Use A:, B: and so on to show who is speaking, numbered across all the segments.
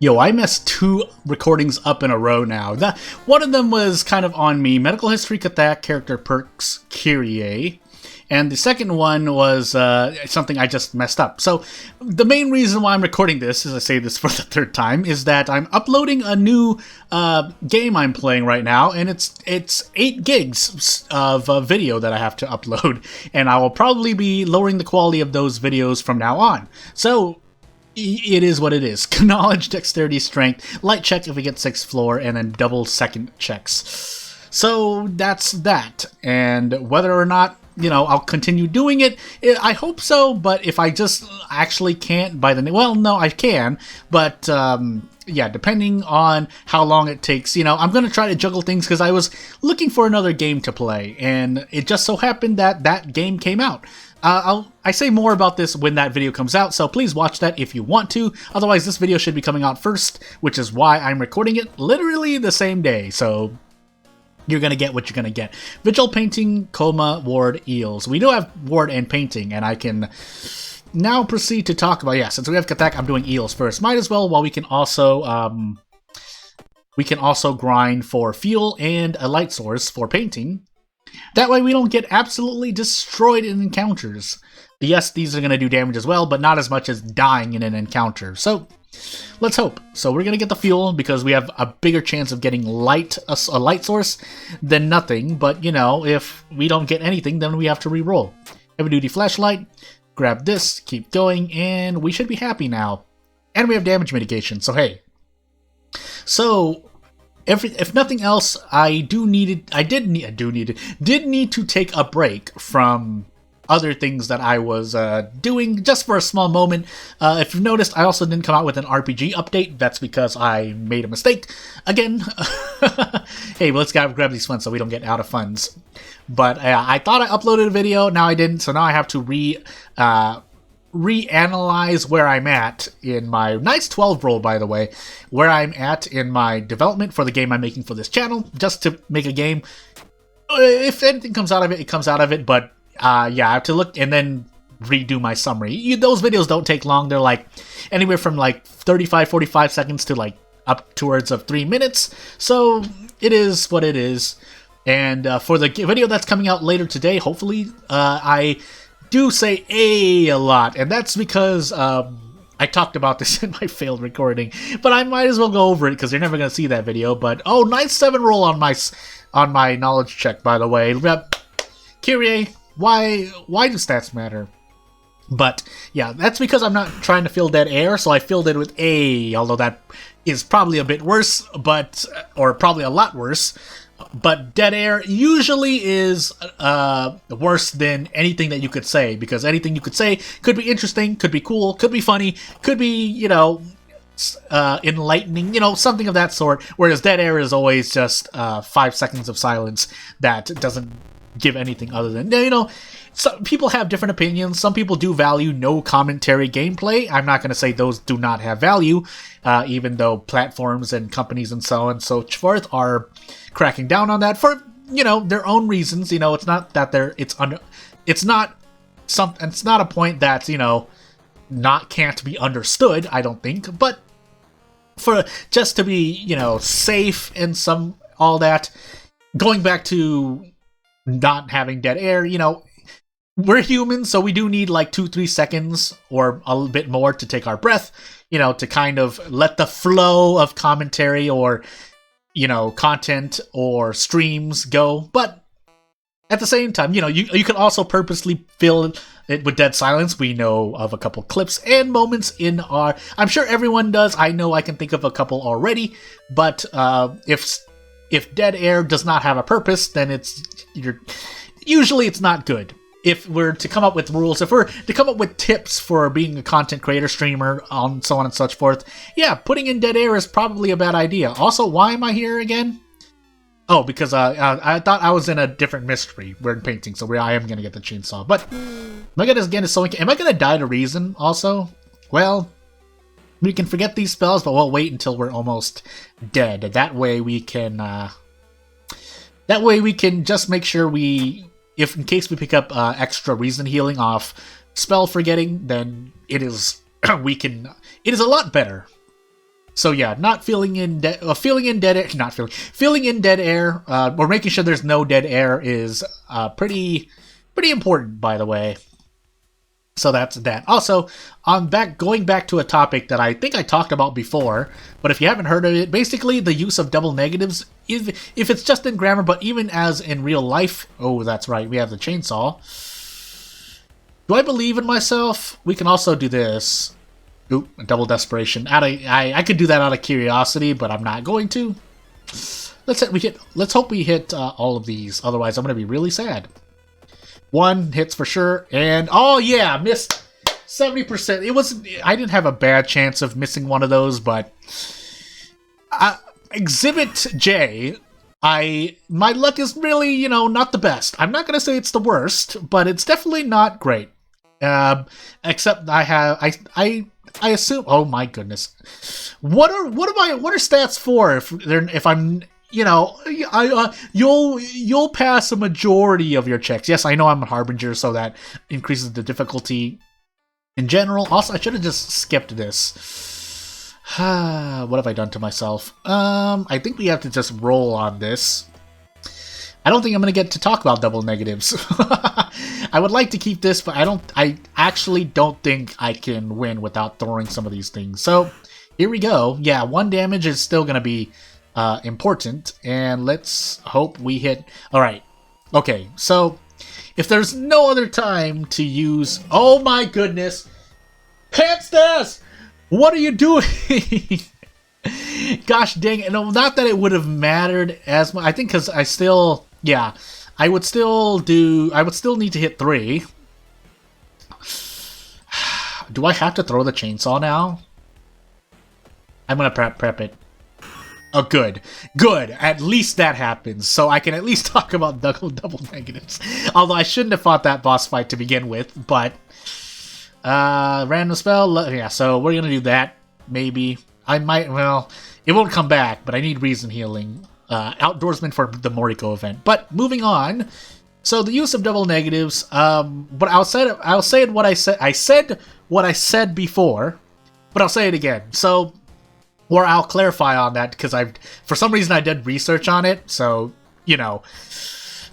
A: Yo, I messed two recordings up in a row now. One of them was kind of on me, medical history Kathak, character perks Kyrie, and the second one was something I just messed up. So the main reason why I'm recording this, as I say this for the third time, is that I'm uploading a new game I'm playing right now, and it's 8 gigs of video that I have to upload, and I will probably be lowering the quality of those videos from now on. So it is what it is. Knowledge, dexterity, strength, light check if we get 6th floor, and then double second checks. So that's that. And whether or not, I'll continue doing it, I hope so, but if I just actually can't by the... Well, no, I can, but... yeah, depending on how long it takes, I'm going to try to juggle things because I was looking for another game to play, and it just so happened that that game came out. I say more about this when that video comes out, so please watch that if you want to. Otherwise, this video should be coming out first, which is why I'm recording it literally the same day, so you're going to get what you're going to get. Vigil, Painting, Coma, Ward, Eels. We do have Ward and Painting, and I can now proceed to talk about... Yeah, since we have Kathak, I'm doing Eels first. Might as well, while we can also grind for fuel and a light source for Painting. That way we don't get absolutely destroyed in encounters. Yes, these are going to do damage as well, but not as much as dying in an encounter. So, let's hope. So we're going to get the fuel because we have a bigger chance of getting a light source than nothing. But, if we don't get anything, then we have to re-roll. Heavy-duty flashlight. Grab this, keep going, and we should be happy now. And we have damage mitigation, so hey. So... If nothing else, did need to take a break from other things that I was doing just for a small moment. If you've noticed, I also didn't come out with an RPG update. That's because I made a mistake again. Hey, let's grab these funds so we don't get out of funds. But I thought I uploaded a video, now I didn't, so now I have to reanalyze where I'm at in my nice 12 roll, by the way, where I'm at in my development for the game I'm making for this channel, just to make a game. If anything comes out of it, it comes out of it, but yeah, I have to look and then redo my summary. Those videos don't take long. They're like anywhere from like 35-45 seconds to like up towards of 3 minutes, so it is what it is. And for the video that's coming out later today, hopefully I do say a lot, and that's because I talked about this in my failed recording, but I might as well go over it because you're never going to see that video. But oh, nice 7 roll on my knowledge check, by the way. Kyrie, why do stats matter? But yeah, that's because I'm not trying to fill dead air, so I filled it with A, although that is probably a bit worse, or probably a lot worse. But dead air usually is worse than anything that you could say, because anything you could say could be interesting, could be cool, could be funny, could be, enlightening, something of that sort, whereas dead air is always just 5 seconds of silence that doesn't give anything other than, some people have different opinions. Some people do value no commentary gameplay. I'm not going to say those do not have value, even though platforms and companies and so on and so forth are cracking down on that for, their own reasons. It's not that it's not a point that's, can't be understood, I don't think, but for just to be, safe and all that, going back to not having dead air, we're humans, so we do need like 2-3 seconds or a little bit more to take our breath, to kind of let the flow of commentary or, content or streams go. But at the same time, you can also purposely fill it with dead silence. We know of a couple clips and moments in our... I'm sure everyone does. I know I can think of a couple already. But if dead air does not have a purpose, then usually it's not good. If we're to come up with rules, if we're to come up with tips for being a content creator, streamer, so on and such forth, yeah, putting in dead air is probably a bad idea. Also, why am I here again? Oh, because I thought I was in a different mystery. We're in Painting, so I am going to get the chainsaw. But am I going to die to reason also? Well, we can forget these spells, but we'll wait until we're almost dead. That way we can just make sure if in case we pick up extra reason healing off spell forgetting, then it is a lot better. So yeah, not filling in filling in dead air, not filling in dead air, or making sure there's no dead air is pretty important, by the way. So that's that. Also, going back to a topic that I think I talked about before, but if you haven't heard of it, basically the use of double negatives, if it's just in grammar, but even as in real life. Oh, that's right, we have the chainsaw. Do I believe in myself? We can also do this. Oop, double desperation. I could do that out of curiosity, but I'm not going to. Let's hope we hit all of these. Otherwise, I'm going to be really sad. 1 hits for sure, and oh yeah, missed 70%. I didn't have a bad chance of missing one of those, but Exhibit J, my luck is really, not the best. I'm not gonna say it's the worst, but it's definitely not great. Except I assume. Oh my goodness, what are stats for if I'm. You'll pass a majority of your checks. Yes, I know I'm a Harbinger, so that increases the difficulty in general. Also, I should have just skipped this. What have I done to myself? I think we have to just roll on this. I don't think I'm going to get to talk about double negatives. I would like to keep this, but I actually don't think I can win without throwing some of these things. So, here we go. Yeah, 1 damage is still going to be important, and let's hope we hit. All right, okay, so if there's no other time to use, oh my goodness, Pantstas, what are you doing? Gosh dang it. No, not that it would have mattered as much, I think, because I would still need to hit 3. Do I have to throw the chainsaw now? I'm gonna prep it. Oh, good. At least that happens, so I can at least talk about double negatives. Although I shouldn't have fought that boss fight to begin with, but random spell. Yeah, so we're gonna do that. Maybe I might. Well, it won't come back, but I need reason healing. Outdoorsman for the Moriko event. But moving on. So the use of double negatives. But I'll say what I said. I said what I said before, but I'll say it again. So. Or I'll clarify on that, because for some reason I did research on it, so,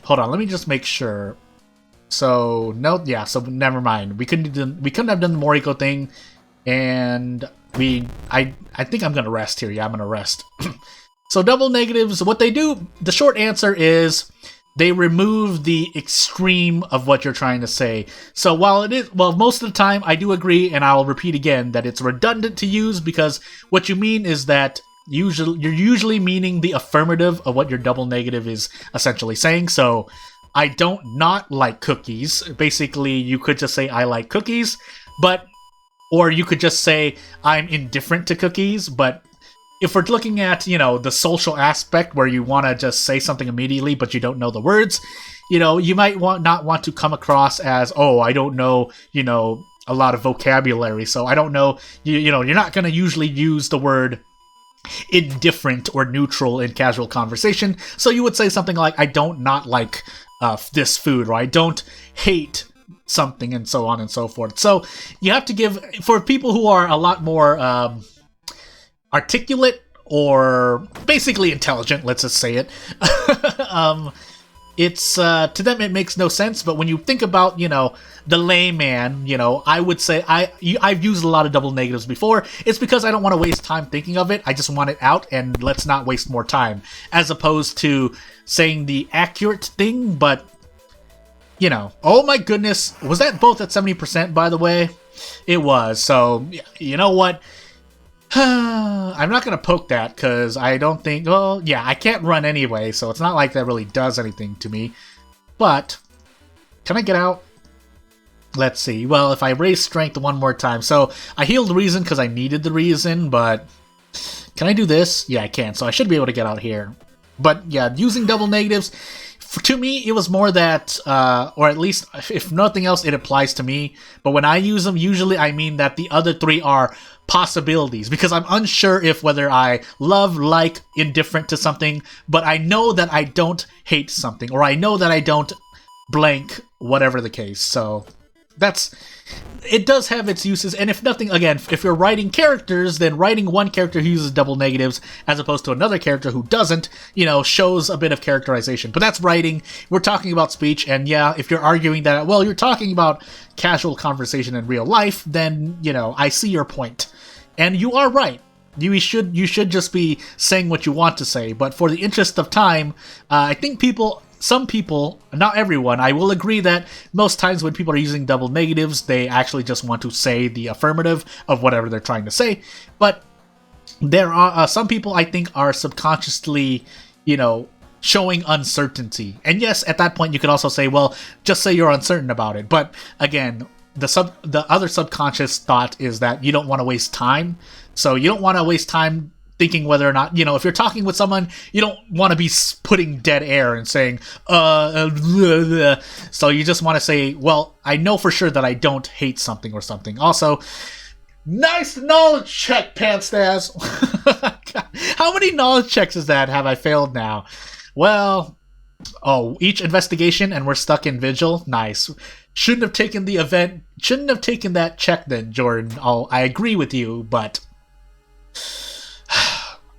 A: hold on, let me just make sure. So, no, yeah, so never mind. We couldn't have done the Moriko thing, and I think I'm gonna rest here. Yeah, I'm gonna rest. So double negatives, what they do, the short answer is, they remove the extreme of what you're trying to say. So while most of the time I do agree, and I'll repeat again, that it's redundant to use, because what you mean is that you're usually meaning the affirmative of what your double negative is essentially saying. So, I don't not like cookies. Basically, you could just say I like cookies, or you could just say I'm indifferent to cookies, but if we're looking at, the social aspect where you want to just say something immediately, but you don't know the words, you might not want to come across as, oh, I don't know, a lot of vocabulary, so I don't know, you're not going to usually use the word indifferent or neutral in casual conversation, so you would say something like, I don't not like this food, or I don't hate something, and so on and so forth. So you have to give, for people who are a lot more articulate, or basically intelligent, let's just say it, it's to them it makes no sense, but when you think about, the layman, I would say I've used a lot of double negatives before. It's because I don't want to waste time thinking of it. I just want it out, and let's not waste more time, as opposed to saying the accurate thing. But oh my goodness, was that both at 70%, by the way? It was. So you know what, I'm not going to poke that, because I don't think, well, yeah, I can't run anyway, so it's not like that really does anything to me. But, can I get out? Let's see. Well, if I raise strength one more time. So, I healed reason because I needed the reason, but can I do this? Yeah, I can, so I should be able to get out here. But, yeah, using double negatives, to me, it was more that, or at least, if nothing else, it applies to me. But when I use them, usually I mean that the other 3 are possibilities, because I'm unsure if whether I love, like, indifferent to something, but I know that I don't hate something, or I know that I don't blank, whatever the case. So it does have its uses, and if nothing, again, if you're writing characters, then writing one character who uses double negatives as opposed to another character who doesn't, shows a bit of characterization. But that's writing. We're talking about speech, and yeah, if you're arguing that, well, you're talking about casual conversation in real life, then, I see your point. And you are right. You should just be saying what you want to say, but for the interest of time, I think some people, not everyone, I will agree that most times when people are using double negatives, they actually just want to say the affirmative of whatever they're trying to say. But there are some people, I think, are subconsciously, showing uncertainty. And yes, at that point, you could also say, well, just say you're uncertain about it. But again, the other subconscious thought is that you don't want to waste time. So you don't want to waste time thinking whether or not, if you're talking with someone, you don't want to be putting dead air and saying, blah, blah. So you just want to say, well, I know for sure that I don't hate something or something. Also, nice knowledge check, Panstaz. How many knowledge checks is that have I failed now? Well, each investigation and we're stuck in Vigil. Nice. Shouldn't have taken that check then, Jordan. I agree with you, but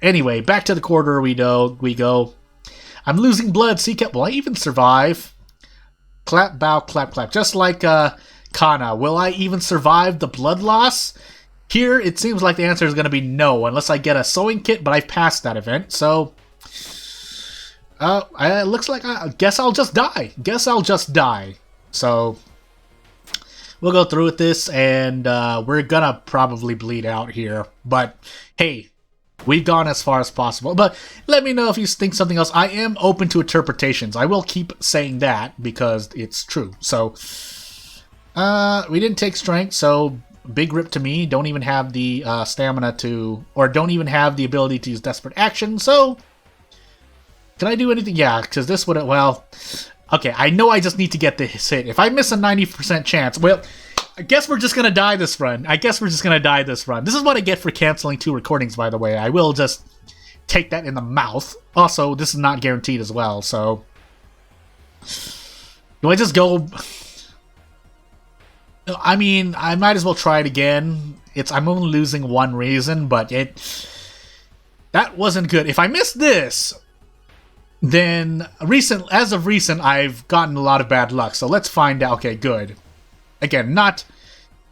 A: anyway, back to the corridor we go. I'm losing blood. Will I even survive? Clap, bow, clap, clap. Just like Kana. Will I even survive the blood loss? Here, it seems like the answer is going to be no, unless I get a sewing kit, but I've passed that event, so it looks like I guess I'll just die. So we'll go through with this, and we're gonna probably bleed out here. But hey, we've gone as far as possible. But let me know if you think something else. I am open to interpretations. I will keep saying that because it's true. So we didn't take strength, so big rip to me. Don't even have the stamina or don't even have the ability to use desperate action. So can I do anything? Yeah, because this would, okay, I know I just need to get this hit. If I miss a 90% chance, well, I guess we're just going to die this run. This is what I get for canceling 2 recordings, by the way. I will just take that in the mouth. Also, this is not guaranteed as well, so do I just go? I mean, I might as well try it again. I'm only losing one reason, but that wasn't good. If I miss this, then as of recent, I've gotten a lot of bad luck. So let's find out. Okay, good. Again, not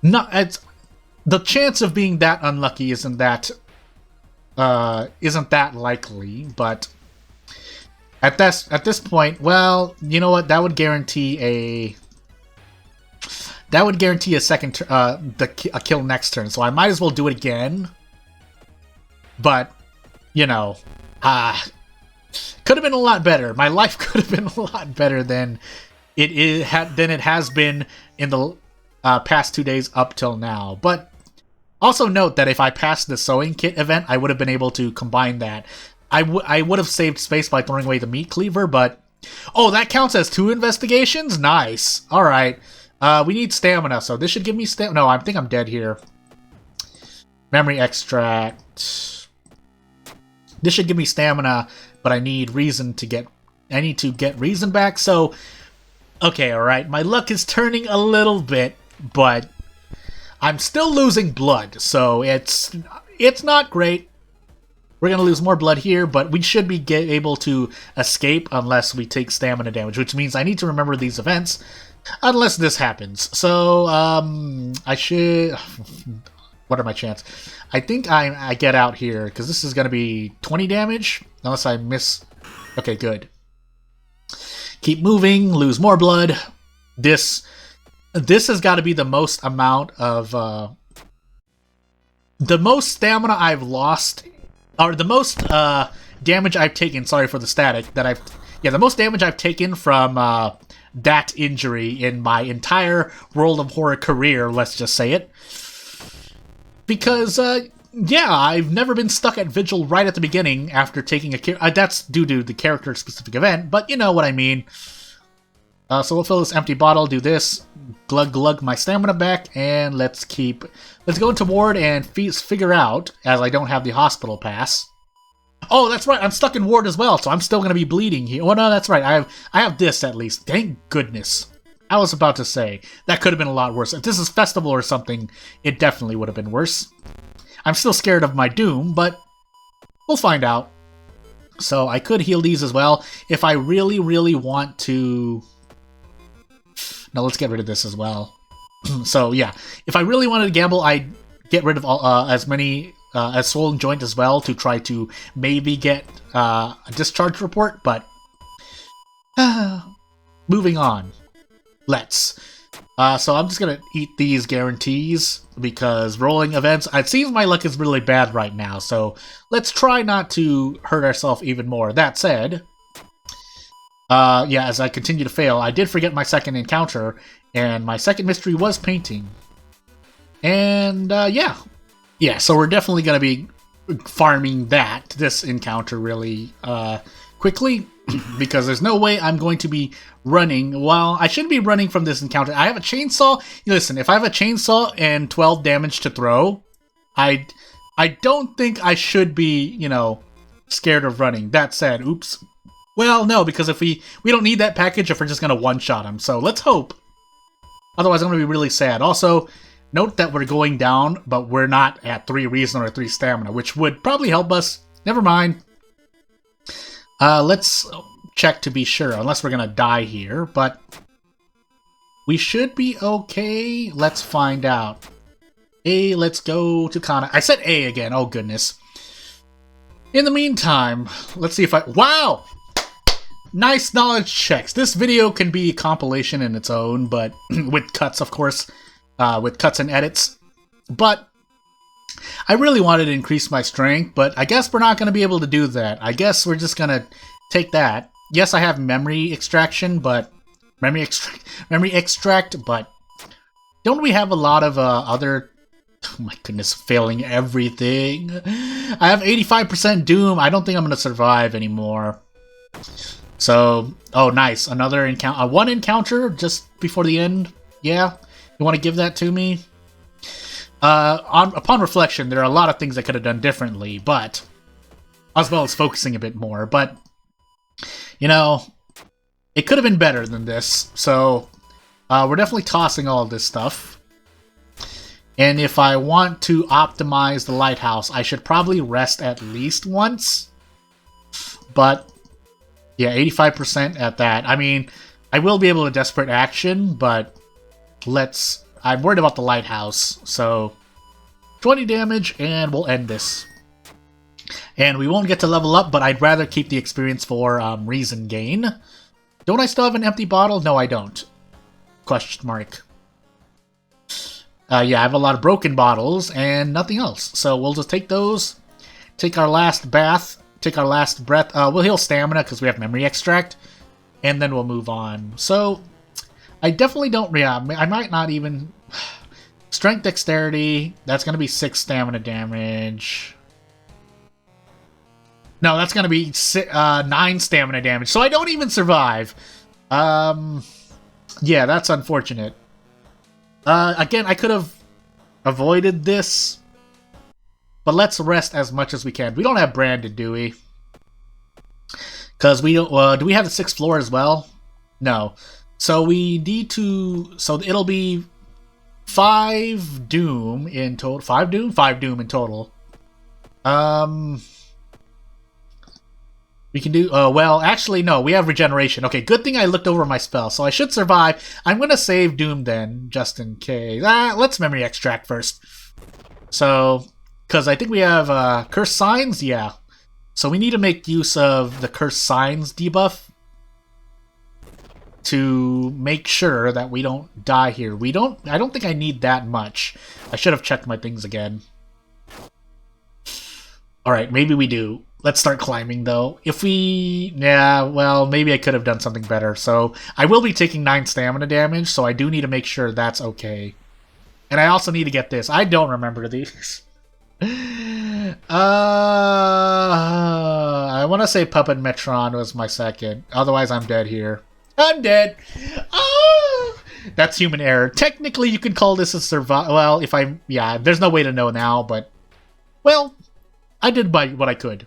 A: the chance of being that unlucky isn't that likely, but at this point, well, you know what? That would guarantee a second a kill next turn. So I might as well do it again. But could have been a lot better. My life could have been a lot better than it has been in the past 2 days up till now. But also note that if I passed the sewing kit event, I would have been able to combine that. I would have saved space by throwing away the meat cleaver, but that counts as 2 investigations? Nice. All right. We need stamina, so this should give me stamina. No, I think I'm dead here. Memory extract. This should give me stamina, but I need to get reason back. So, okay, all right. My luck is turning a little bit, but I'm still losing blood, so it's not great. We're gonna lose more blood here, but we should be able to escape unless we take stamina damage, which means I need to remember these events. Unless this happens. So, I should... What are my chances? I think I get out here, because this is going to be 20 damage, unless I miss... Okay, good. Keep moving, lose more blood. This has got to be the most amount of... the most stamina I've lost... Or the most damage I've taken, sorry for the static, the most damage I've taken from... that injury in my entire World of Horror career, let's just say it. Because, I've never been stuck at Vigil right at the beginning after taking that's due to the character-specific event, but you know what I mean. So we'll fill this empty bottle, do this, glug my stamina back, and let's go into Ward and figure out, as I don't have the hospital pass. Oh, that's right. I'm stuck in Ward as well, so I'm still going to be bleeding here. Oh, no, that's right. I have this, at least. Thank goodness. I was about to say, that could have been a lot worse. If this is Festival or something, it definitely would have been worse. I'm still scared of my Doom, but we'll find out. So I could heal these as well. If I really, really want to... No, let's get rid of this as well. So yeah, if I really wanted to gamble, I'd get rid of all, as many as Soul and Joint as well to try to maybe get a discharge report, but moving on. Let's. So I'm just gonna eat these guarantees because rolling events, it seems my luck is really bad right now, so let's try not to hurt ourselves even more. That said, yeah, as I continue to fail, I did forget my second encounter, and my second mystery was painting. And, yeah. Yeah, so we're definitely gonna be farming this encounter really, quickly, because there's no way I'm going to be running. Well, I shouldn't be running from this encounter. I have a chainsaw. Listen, if I have a chainsaw and 12 damage to throw, I don't think I should be, you know, scared of running. That said, oops. Well, no, because if we don't need that package if we're just gonna one-shot him. So let's hope. Otherwise, I'm gonna be really sad. Also, note that we're going down, but we're not at 3 reason or 3 stamina, which would probably help us. Never mind. Let's check to be sure, unless we're gonna die here, but we should be okay. Let's find out. Let's go to Kana. I said A again, oh goodness. In the meantime, let's see if wow! Nice knowledge checks. This video can be a compilation in its own, but with cuts, of course, with cuts and edits. But I really wanted to increase my strength, but I guess we're not going to be able to do that. I guess we're just going to take that. Yes, I have memory extraction, but memory extract, but don't we have a lot of other... Oh my goodness, failing everything. I have 85% Doom. I don't think I'm going to survive anymore. So, oh nice, another encounter, one encounter just before the end. Yeah, you want to give that to me? Upon reflection, there are a lot of things I could have done differently, but as well as focusing a bit more. But you know, it could have been better than this. So we're definitely tossing all of this stuff. And if I want to optimize the lighthouse, I should probably rest at least once. But yeah, 85% at that. I mean, I will be able to desperate action, but I'm worried about the lighthouse, so 20 damage, and we'll end this. And we won't get to level up, but I'd rather keep the experience for reason gain. Don't I still have an empty bottle? No, I don't. Question mark. Yeah, I have a lot of broken bottles and nothing else. So we'll just take those, take our last bath, take our last breath. We'll heal stamina because we have memory extract, and then we'll move on. So I definitely don't... Yeah, I might not even... Strength, dexterity, that's going to be 6 stamina damage. No, that's going to be 9 stamina damage, so I don't even survive. Yeah, that's unfortunate. Again, I could have avoided this, but let's rest as much as we can. We don't have branded, do we? Because we don't... do we have the 6th floor as well? No. So we need to... So it'll be 5 Doom in total. 5 Doom? 5 Doom in total. We can do... well, actually, no. We have regeneration. Okay, good thing I looked over my spell, so I should survive. I'm going to save Doom then, just in case. Let's memory extract first. So, because I think we have Curse Signs? Yeah. So we need to make use of the Curse Signs debuff to make sure that we don't die here. I don't think I need that much. I should have checked my things again. Alright, maybe we do. Let's start climbing, though. If we... Yeah, well, maybe I could have done something better. So, I will be taking 9 stamina damage, so I do need to make sure that's okay. And I also need to get this. I don't remember these. I want to say Puppet Metron was my second. Otherwise, I'm dead here. I'm dead! Ah! That's human error. Technically, you could call this a survival... Well, if I... Yeah, there's no way to know now, but... Well... I did what I could.